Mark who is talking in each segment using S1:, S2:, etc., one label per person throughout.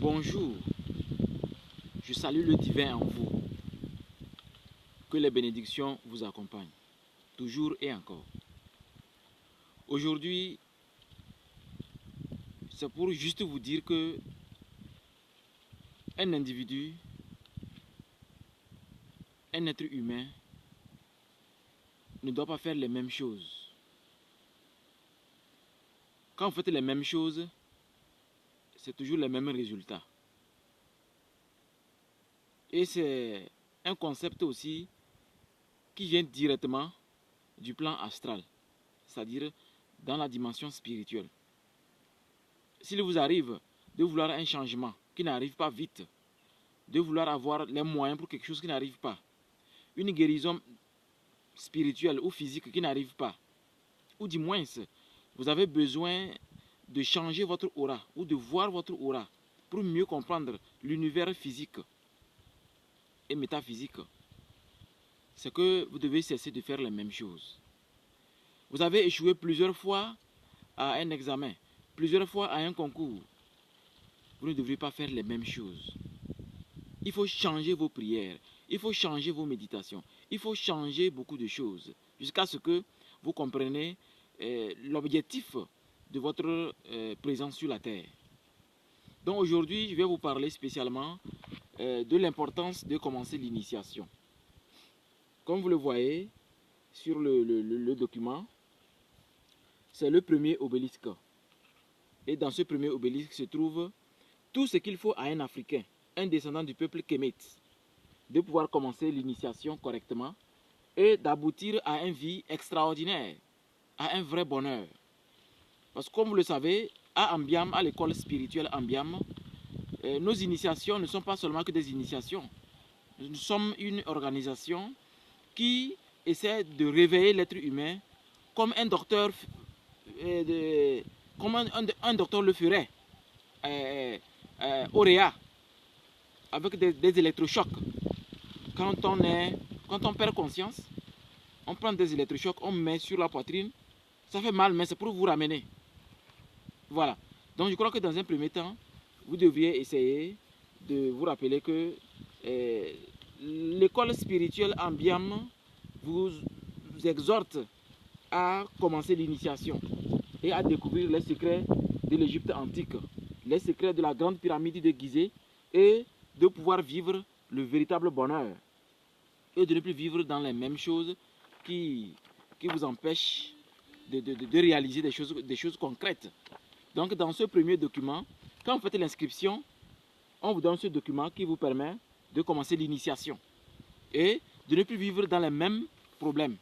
S1: Bonjour, je salue le divin en vous. Que les bénédictions vous accompagnent, toujours et encore. Aujourd'hui, c'est pour juste vous dire que un individu, un être humain, ne doit pas faire les mêmes choses. Quand vous faites les mêmes choses, c'est toujours les mêmes résultats. Et c'est un concept aussi qui vient directement du plan astral, c'est-à-dire dans la dimension spirituelle. S'il vous arrive de vouloir un changement qui n'arrive pas vite, de vouloir avoir les moyens pour quelque chose qui n'arrive pas, une guérison spirituelle ou physique qui n'arrive pas, ou du moins vous avez besoin de changer votre aura ou de voir votre aura pour mieux comprendre l'univers physique et métaphysique, c'est que vous devez cesser de faire les mêmes choses. Vous avez échoué plusieurs fois à un examen, plusieurs fois à un concours. Vous ne devriez pas faire les mêmes choses. Il faut changer vos prières, il faut changer vos méditations, il faut changer beaucoup de choses jusqu'à ce que vous compreniez l'objectif de votre présence sur la terre. Donc aujourd'hui, je vais vous parler spécialement de l'importance de commencer l'initiation. Comme vous le voyez sur le document, c'est le premier obélisque. Et dans ce premier obélisque se trouve tout ce qu'il faut à un Africain, un descendant du peuple Kémite, de pouvoir commencer l'initiation correctement et d'aboutir à une vie extraordinaire, à un vrai bonheur. Parce que comme vous le savez, à Ambiam, à l'école spirituelle Ambiam, nos initiations ne sont pas seulement que des initiations. Nous sommes une organisation qui essaie de réveiller l'être humain comme un docteur, un docteur le ferait, Auréa, avec des électrochocs. Quand on perd conscience, on prend des électrochocs, on met sur la poitrine, ça fait mal, mais c'est pour vous ramener. Voilà. Donc je crois que dans un premier temps, vous devriez essayer de vous rappeler que l'école spirituelle Ambiam vous exhorte à commencer l'initiation et à découvrir les secrets de l'Égypte antique, les secrets de la grande pyramide de Gizeh et de pouvoir vivre le véritable bonheur et de ne plus vivre dans les mêmes choses qui vous empêchent de réaliser des choses concrètes. Donc dans ce premier document, quand vous faites l'inscription, on vous donne ce document qui vous permet de commencer l'initiation et de ne plus vivre dans les mêmes problèmes,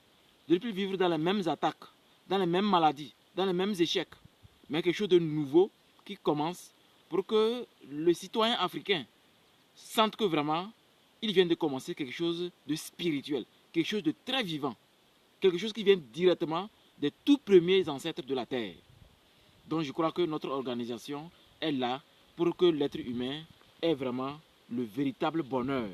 S1: de ne plus vivre dans les mêmes attaques, dans les mêmes maladies, dans les mêmes échecs, mais quelque chose de nouveau qui commence pour que le citoyen africain sente que vraiment il vient de commencer quelque chose de spirituel, quelque chose de très vivant, quelque chose qui vient directement des tout premiers ancêtres de la terre. Donc je crois que notre organisation est là pour que l'être humain ait vraiment le véritable bonheur.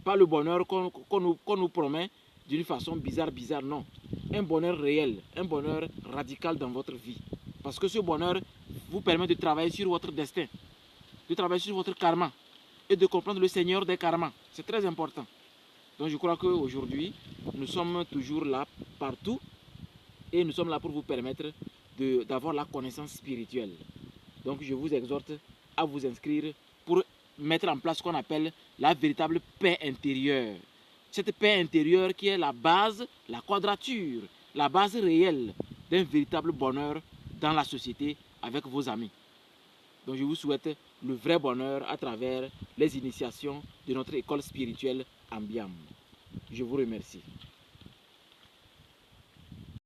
S1: Pas le bonheur qu'on nous promet d'une façon bizarre, non. Un bonheur réel, un bonheur radical dans votre vie. Parce que ce bonheur vous permet de travailler sur votre destin, de travailler sur votre karma et de comprendre le Seigneur des karmas. C'est très important. Donc je crois qu'aujourd'hui, nous sommes toujours là partout et nous sommes là pour vous permettre d'avoir la connaissance spirituelle. Donc je vous exhorte à vous inscrire pour mettre en place ce qu'on appelle la véritable paix intérieure. Cette paix intérieure qui est la base, la quadrature, la base réelle d'un véritable bonheur dans la société avec vos amis. Donc je vous souhaite le vrai bonheur à travers les initiations de notre école spirituelle Ambiam. Je vous remercie.